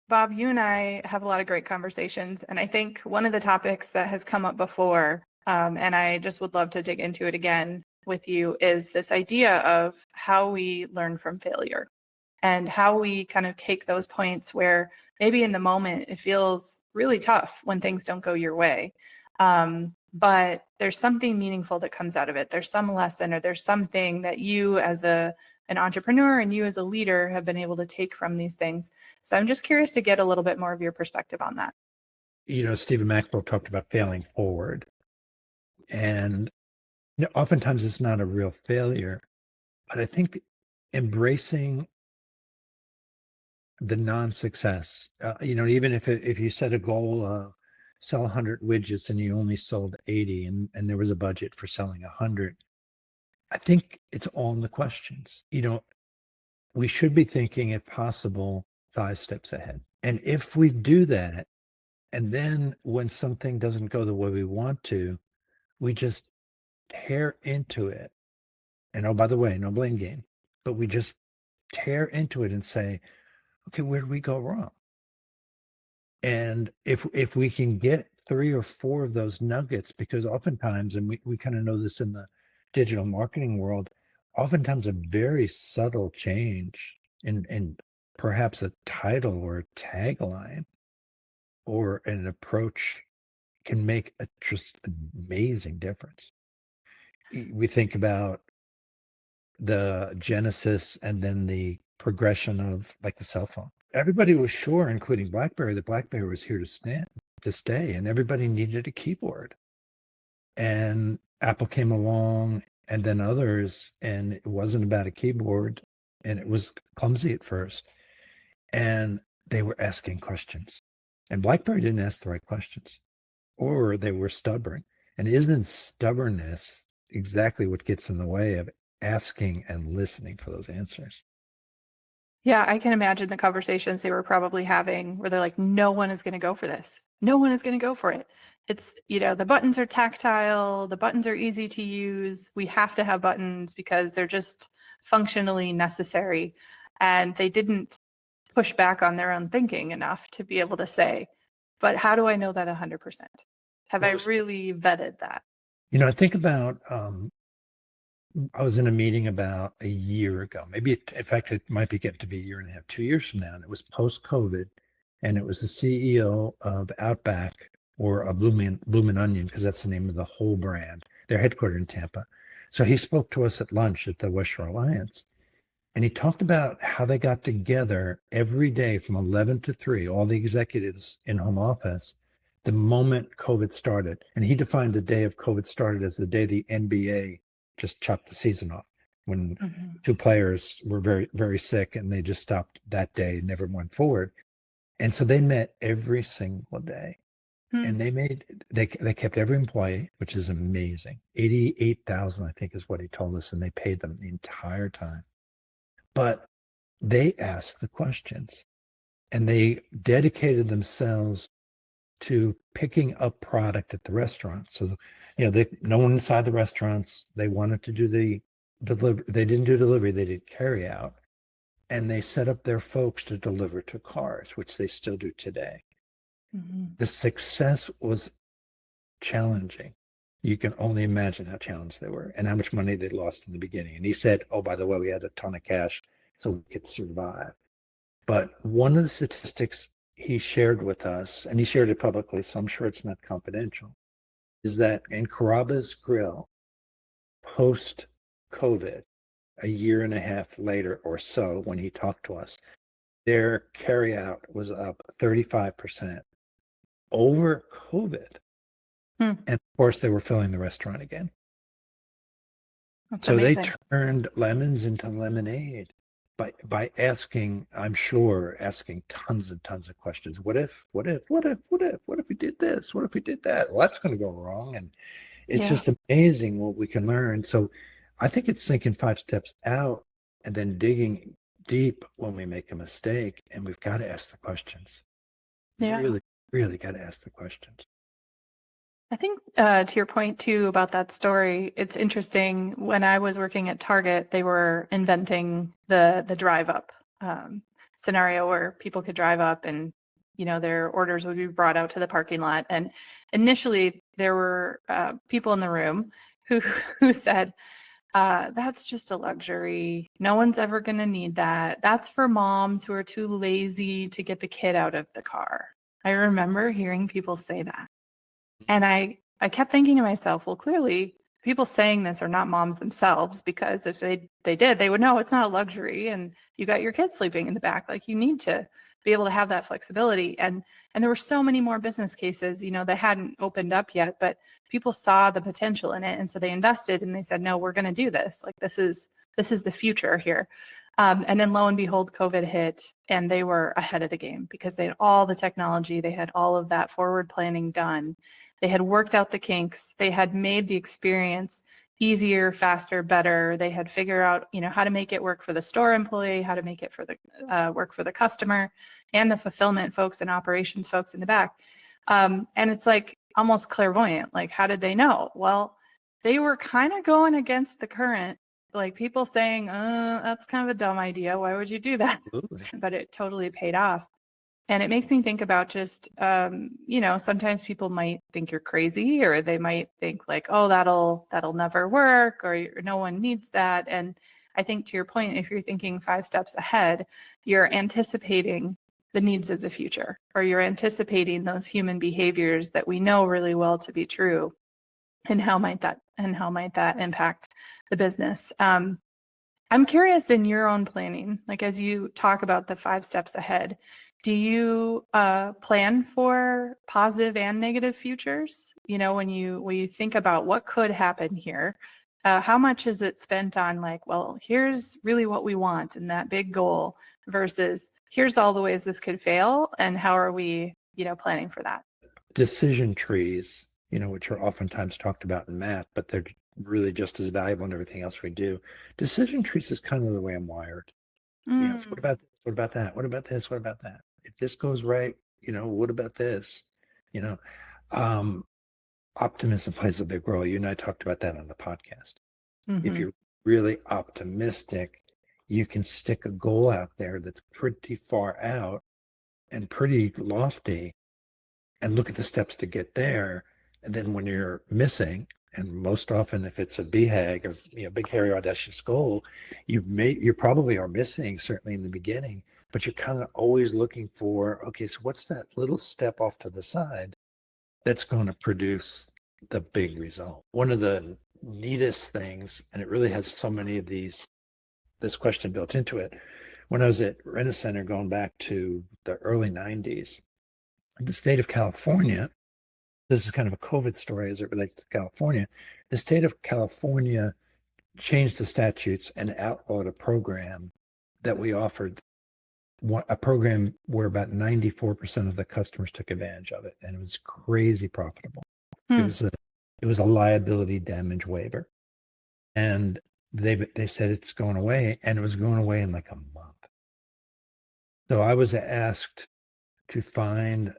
Bob, you and I have a lot of great conversations. And I think one of the topics that has come up before, and I just would love to dig into it again with you, is this idea of how we learn from failure and how we kind of take those points where maybe in the moment it feels really tough when things don't go your way. But there's something meaningful that comes out of it. There's some lesson or there's something that you as an entrepreneur and you as a leader have been able to take from these things. So I'm just curious to get a little bit more of your perspective on that. Stephen Maxwell talked about failing forward. And oftentimes it's not a real failure, but I think embracing the non-success, even if you set a goal of sell 100 widgets and you only sold 80 and there was a budget for selling 100, I think it's all in the questions. We should be thinking, if possible, 5 steps ahead. And if we do that, and then when something doesn't go the way we want to, we just tear into it. And oh, by the way, no blame game, but we just tear into it and say, okay, where did we go wrong? And if we can get 3 or 4 of those nuggets, because oftentimes, and we kind of know this in the digital marketing world, oftentimes a very subtle change in perhaps a title or a tagline or an approach can make a just amazing difference. We think about the genesis and then the progression of like the cell phone. Everybody was sure, including BlackBerry, that BlackBerry was here to stay, and everybody needed a keyboard. And Apple came along, and then others, and it wasn't about a keyboard, and it was clumsy at first. And they were asking questions, and BlackBerry didn't ask the right questions, or they were stubborn. And isn't stubbornness exactly what gets in the way of asking and listening for those answers? Yeah, I can imagine the conversations they were probably having where they're like, no one is going to go for this. No one is going to go for it. It's, the buttons are tactile, the buttons are easy to use. We have to have buttons because they're just functionally necessary. And they didn't push back on their own thinking enough to be able to say, but how do I know that 100%? Have I really vetted that? I think about I was in a meeting about a year ago, maybe in fact, it might be getting to be a year and a half, 2 years from now. And it was post-COVID, and it was the CEO of Outback, or a Bloomin' Onion, because that's the name of the whole brand. They're headquartered in Tampa. So he spoke to us at lunch at the West Shore Alliance. And he talked about how they got together every day from 11 to 3, all the executives in home office, the moment COVID started. And he defined the day of COVID started as the day the NBA just chopped the season off, when 2 players were very, very sick, and they just stopped that day and never went forward. And so they met every single day. And they kept every employee, which is amazing. 88,000, I think, is what he told us, and they paid them the entire time. But they asked the questions, and they dedicated themselves to picking up product at the restaurants. So, no one inside the restaurants, they wanted to do the delivery. They didn't do delivery, they did carry out. And they set up their folks to deliver to cars, which they still do today. The success was challenging. You can only imagine how challenged they were and how much money they lost in the beginning. And he said, oh, by the way, we had a ton of cash so we could survive. But one of the statistics he shared with us, and he shared it publicly, so I'm sure it's not confidential, is that in Carrabba's Grill, post-COVID, a year and a half later or so, when he talked to us, their carryout was up 35% over COVID. And of course, they were filling the restaurant again. That's amazing. They turned lemons into lemonade by asking, I'm sure, asking tons and tons of questions. What if we did this? What if we did that? Well, that's going to go wrong. And it's just amazing what we can learn. So I think it's thinking 5 steps out and then digging deep when we make a mistake. And we've got to ask the questions. Yeah. Really, really got to ask the questions. I think to your point too about that story, it's interesting. When I was working at Target, they were inventing the drive up scenario where people could drive up and their orders would be brought out to the parking lot. And initially there were people in the room who who said, that's just a luxury. No one's ever going to need that. That's for moms who are too lazy to get the kid out of the car. I remember hearing people say that. And I kept thinking to myself, well, clearly people saying this are not moms themselves, because if they did, they would know it's not a luxury and you got your kids sleeping in the back. Like, you need to be able to have that flexibility. And there were so many more business cases, that hadn't opened up yet, but people saw the potential in it. And so they invested and they said, no, we're going to do this. Like, this is the future here. And then lo and behold, COVID hit, and they were ahead of the game because they had all the technology. They had all of that forward planning done. They had worked out the kinks. They had made the experience easier, faster, better. They had figured out, how to make it work for the store employee, how to make it for the work for the customer, and the fulfillment folks and operations folks in the back. And it's like almost clairvoyant. Like, how did they know? Well, they were kind of going against the current, like people saying, that's kind of a dumb idea. Why would you do that? Absolutely. But it totally paid off. And it makes me think about just, sometimes people might think you're crazy, or they might think like, oh, that'll never work, or no one needs that. And I think, to your point, if you're thinking 5 steps ahead, you're anticipating the needs of the future, or you're anticipating those human behaviors that we know really well to be true. And how might that impact the business? I'm curious, in your own planning, like as you talk about the 5 steps ahead, do you plan for positive and negative futures? When you think about what could happen here, how much is it spent on like, well, here's really what we want and that big goal, versus here's all the ways this could fail and how are we, planning for that? Decision trees, which are oftentimes talked about in math, but they're really just as valuable in everything else we do. Decision trees is kind of the way I'm wired. So what about this? What about that? What about this? What about that? If this goes right, what about this? Optimism plays a big role. You and I talked about that on the podcast. If you're really optimistic, you can stick a goal out there that's pretty far out and pretty lofty, and look at the steps to get there. And then when you're missing, and most often if it's a BHAG, or big hairy audacious goal, you probably are missing, certainly in the beginning, but you're kind of always looking for, okay, so what's that little step off to the side that's going to produce the big result? One of the neatest things, and it really has so many of this question built into it, when I was at Rent-A-Center going back to the early 90s, the state of California, this is kind of a COVID story as it relates to California. The state of California changed the statutes and outlawed a program that we offered, a program where about 94% of the customers took advantage of it, and it was crazy profitable. It was a liability damage waiver, and they said it's going away, and it was going away in like a month. So I was asked to find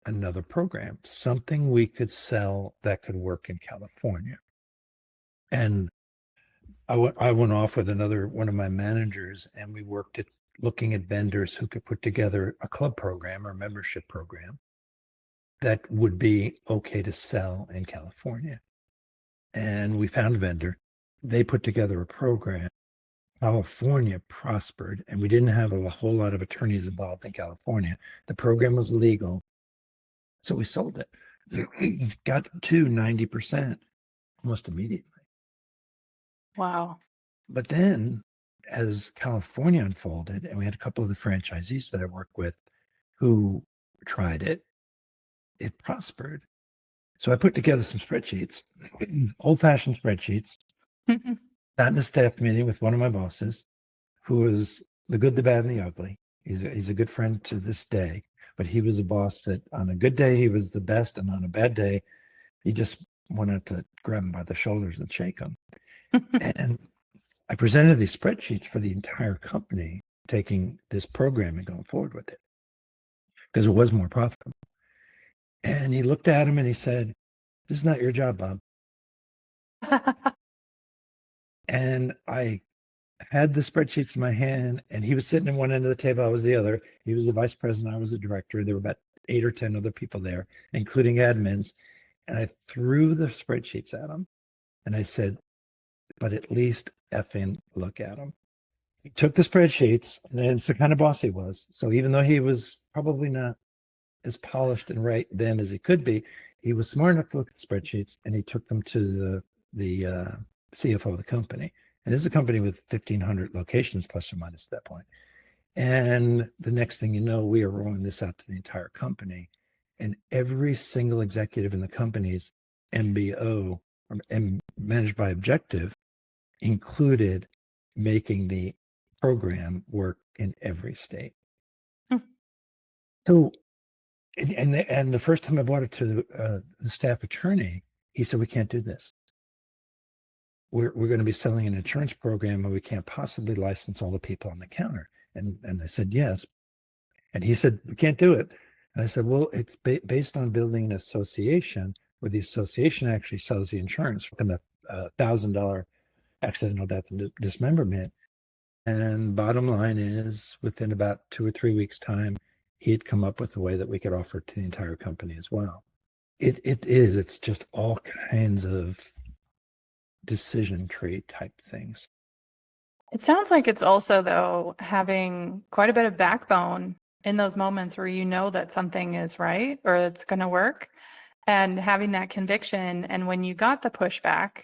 another program, something we could sell that could work in California. And I went off with one of my managers, and we worked at looking at vendors who could put together a club program or membership program that would be okay to sell in California. And we found a vendor. They put together a program. California prospered, and we didn't have a whole lot of attorneys involved in California. The program was legal. So we sold it. Got to 90% almost immediately. Wow. But then as California unfolded, and we had a couple of the franchisees that I worked with who tried it, it prospered. So I put together some spreadsheets, old-fashioned spreadsheets, sat in a staff meeting with one of my bosses, who was the good, the bad, and the ugly. He's a good friend to this day, but he was a boss that on a good day, he was the best, and on a bad day, he just wanted to grab him by the shoulders and shake him. And I presented these spreadsheets for the entire company, taking this program and going forward with it, because it was more profitable. And he looked at him and he said, "This is not your job, Bob." And I had the spreadsheets in my hand, and he was sitting in one end of the table, I was the other. He was the vice president, I was the director. There were about 8 or 10 other people there, including admins. And I threw the spreadsheets at him and I said, but at least effing look at them. He took the spreadsheets, and it's the kind of boss he was. So even though he was probably not as polished and right then as he could be, he was smart enough to look at spreadsheets, and he took them to the CFO of the company. And this is a company with 1,500 locations, plus or minus at that point. And the next thing you know, we are rolling this out to the entire company. And every single executive in the company's MBO, or managed by objective, included making the program work in every state. Hmm. So, and the first time I brought it to the staff attorney, he said, we can't do this. We're going to be selling an insurance program, and we can't possibly license all the people on the counter. And I said, yes. And he said, we can't do it. And I said, well, it's based on building an association where the association actually sells the insurance for the $1,000 accidental death and dismemberment. And bottom line is, within about 2 or 3 weeks' time, he had come up with a way that we could offer it to the entire company as well. It's just all kinds of decision tree type things. It sounds like it's also, though, having quite a bit of backbone in those moments where you know that something is right or it's going to work, and having that conviction. And when you got the pushback,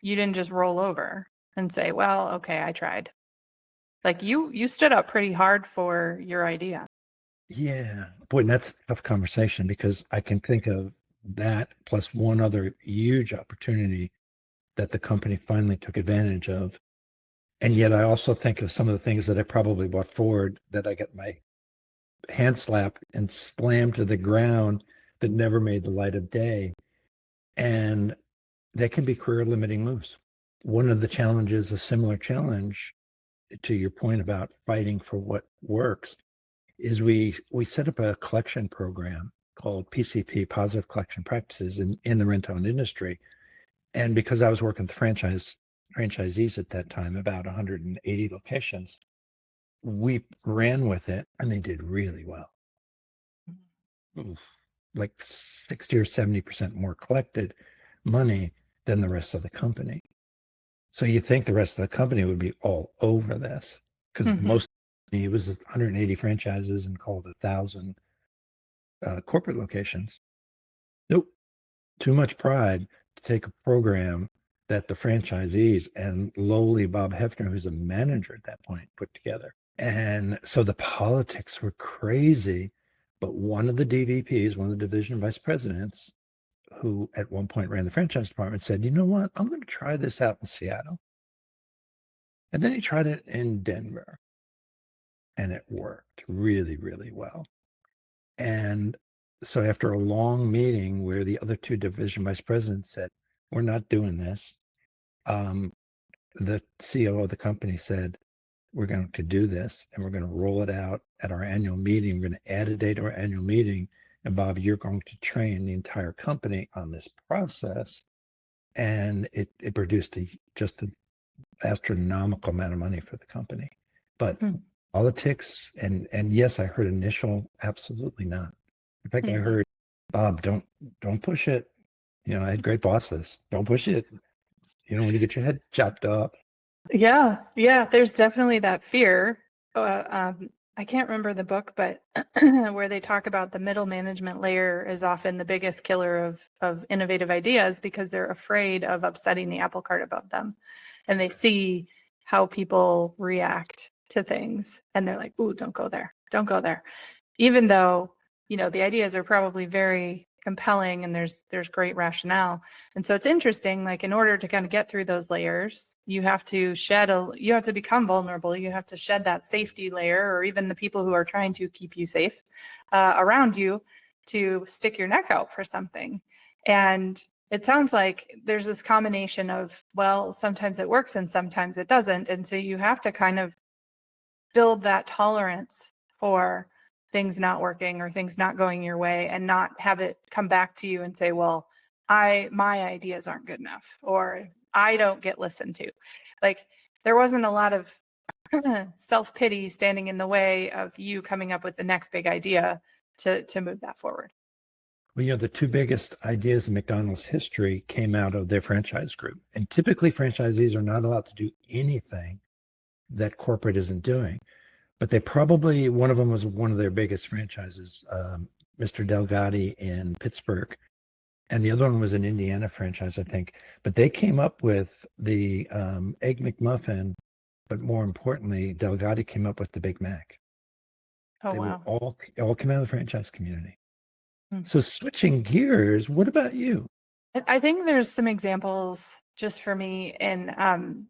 you didn't just roll over and say, well, okay, I tried. Like you stood up pretty hard for your idea. Yeah. Boy, and that's a tough conversation, because I can think of that plus one other huge opportunity that the company finally took advantage of. And yet I also think of some of the things that I probably brought forward that I got my hand slapped and slammed to the ground that never made the light of day. And that can be career limiting moves. One of the challenges, a similar challenge to your point about fighting for what works, is we set up a collection program called PCP, Positive Collection Practices, in the rent-owned industry. And because I was working with franchisees at that time, about 180 locations, we ran with it, and they did really well. Like 60 or 70% more collected money than the rest of the company. So you think the rest of the company would be all over this, because most it was 180 franchises and called 1,000 corporate locations. Nope. Too much pride to take a program that the franchisees and lowly Bob Hoeffner, who's a manager at that point, put together. And so the politics were crazy. But one of the DVPs, one of the division vice presidents, who at one point ran the franchise department, said, you know what, I'm going to try this out in Seattle. And then he tried it in Denver. And it worked really, really well. And so after a long meeting where the other two division vice presidents said, we're not doing this, the CEO of the company said, we're going to do this, and we're going to roll it out at our annual meeting. We're going to add a date to our annual meeting. And Bob, you're going to train the entire company on this process. And it produced just an astronomical amount of money for the company. But politics, and yes, I heard initial, absolutely not. In fact, I heard, Bob, don't push it. You know, I had great bosses. Don't push it. You don't want to get your head chopped off. Yeah. There's definitely that fear. I can't remember the book, but where they talk about the middle management layer is often the biggest killer of innovative ideas, because they're afraid of upsetting the apple cart above them. And they see how people react to things, and they're like, ooh, don't go there. Don't go there. Even though, the ideas are probably very compelling and there's great rationale. And so it's interesting, like, in order to kind of get through those layers, you have to become vulnerable. You have to shed that safety layer, or even the people who are trying to keep you safe around you, to stick your neck out for something. And it sounds like there's this combination of, well, sometimes it works and sometimes it doesn't. And so you have to kind of build that tolerance for things not working or things not going your way, and not have it come back to you and say, well, my ideas aren't good enough, or I don't get listened to. Like, there wasn't a lot of self-pity standing in the way of you coming up with the next big idea to move that forward. Well, the two biggest ideas in McDonald's history came out of their franchise group. And typically franchisees are not allowed to do anything that corporate isn't doing. But they probably, one of them was one of their biggest franchises, Mr. Delgatti in Pittsburgh. And the other one was an Indiana franchise, I think. But they came up with the Egg McMuffin, but more importantly, Delgatti came up with the Big Mac. Oh, They were wow. all came out of the franchise community. Hmm. So switching gears, what about you? I think there's some examples just for me in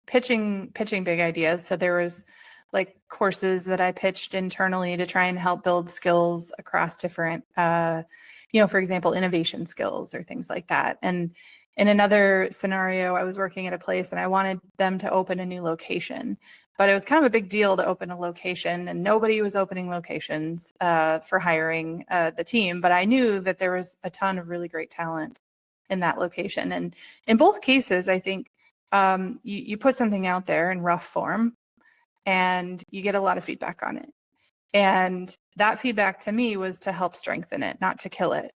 pitching big ideas. So there was like courses that I pitched internally to try and help build skills across different, for example, innovation skills or things like that. And in another scenario, I was working at a place and I wanted them to open a new location, but it was kind of a big deal to open a location, and nobody was opening locations for hiring the team. But I knew that there was a ton of really great talent in that location. And in both cases, I think you put something out there in rough form and you get a lot of feedback on it. And that feedback to me was to help strengthen it, not to kill it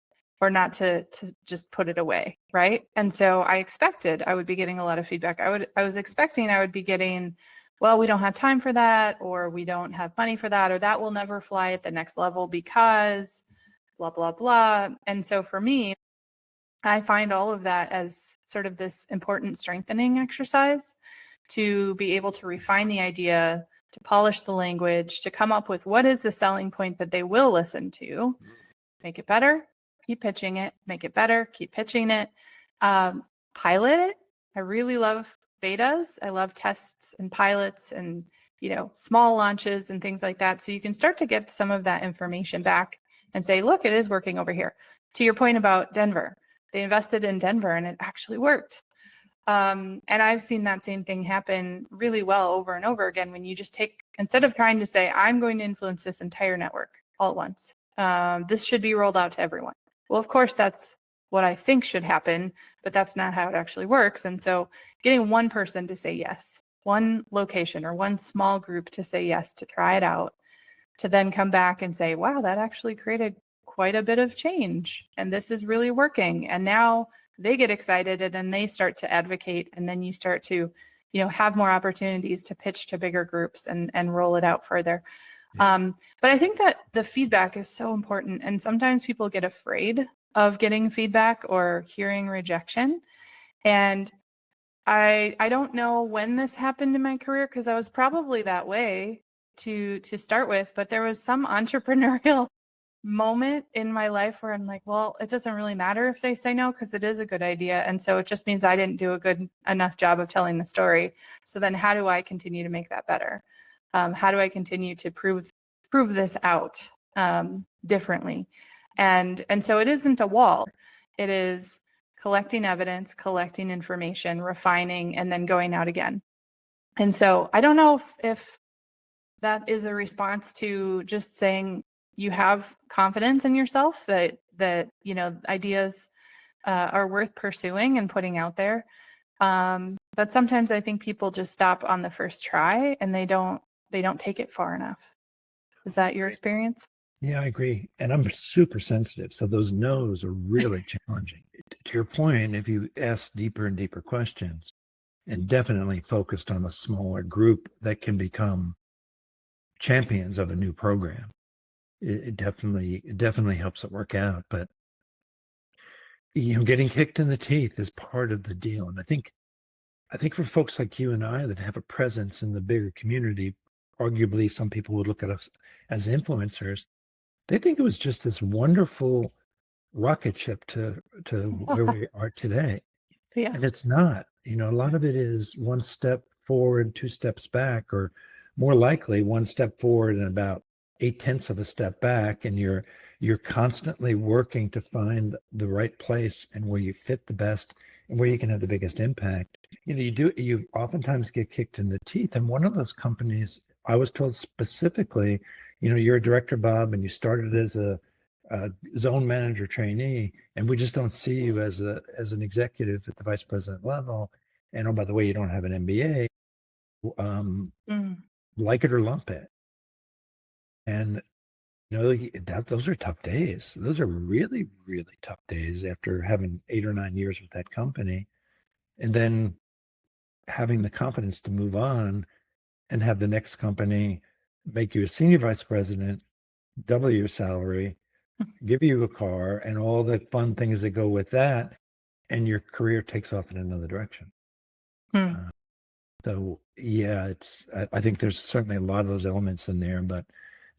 or not to just put it away. Right. And so I expected I would be getting a lot of feedback. I was expecting I would be getting, well, we don't have time for that, or we don't have money for that, or that will never fly at the next level because blah, blah, blah. And so for me, I find all of that as sort of this important strengthening exercise to be able to refine the idea, to polish the language, to come up with what is the selling point that they will listen to, make it better, keep pitching it, make it better, keep pitching it, pilot it. I really love betas. I love tests and pilots and, small launches and things like that. So you can start to get some of that information back and say, look, it is working over here. To your point about Denver, they invested in Denver and it actually worked. And I've seen that same thing happen really well over and over again when you just instead of trying to say, I'm going to influence this entire network all at once, this should be rolled out to everyone. Well, of course, that's what I think should happen, but that's not how it actually works. And so getting one person to say yes, one location or one small group to say yes, to try it out, to then come back and say, wow, that actually created quite a bit of change and this is really working. And now they get excited and then they start to advocate, and then you start to, have more opportunities to pitch to bigger groups and roll it out further. Yeah. But I think that the feedback is so important. And sometimes people get afraid of getting feedback or hearing rejection. And I don't know when this happened in my career, because I was probably that way to start with, but there was some entrepreneurial moment in my life where I'm like, well, it doesn't really matter if they say no, because it is a good idea. And so it just means I didn't do a good enough job of telling the story. So then how do I continue to make that better? How do I continue to prove this out differently? And so it isn't a wall. It is collecting evidence, collecting information, refining, and then going out again. And so I don't know if that is a response to just saying you have confidence in yourself that ideas are worth pursuing and putting out there. But sometimes I think people just stop on the first try and they don't take it far enough. Is that your experience? Yeah, I agree. And I'm super sensitive. So those no's are really challenging. To your point, if you ask deeper and deeper questions and definitely focused on a smaller group that can become champions of a new program, it definitely helps it work out. But getting kicked in the teeth is part of the deal. And I think for folks like you and I that have a presence in the bigger community, arguably some people would look at us as influencers. They think it was just this wonderful rocket ship to where we are today. Yeah. And it's not. A lot of it is one step forward, two steps back, or more likely one step forward and about 0.8 of a step back. And you're constantly working to find the right place and where you fit the best and where you can have the biggest impact. You oftentimes get kicked in the teeth. And one of those companies, I was told specifically, you're a director, Bob, and you started as a zone manager trainee, and we just don't see you as an executive at the vice president level. And oh, by the way, you don't have an MBA. Mm. like it or lump it. And those are tough days. Those are really, really tough days after having 8 or 9 years with that company, and then having the confidence to move on and have the next company make you a senior vice president, double your salary, give you a car, and all the fun things that go with that, and your career takes off in another direction. Mm. So yeah, I think there's certainly a lot of those elements in there, but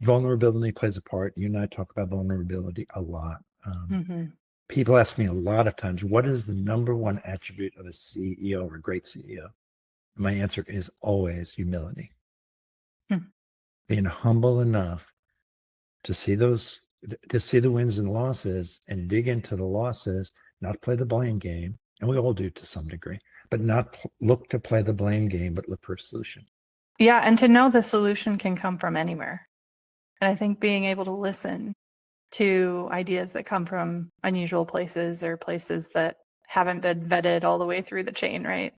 vulnerability plays a part. You and I talk about vulnerability a lot. Mm-hmm. People ask me a lot of times, what is the number one attribute of a CEO or a great CEO? My answer is always humility. Hmm. Being humble enough to see the wins and losses and dig into the losses, not play the blame game. And we all do to some degree, but not look to play the blame game, but look for a solution. Yeah, and to know the solution can come from anywhere. And I think being able to listen to ideas that come from unusual places or places that haven't been vetted all the way through the chain, right?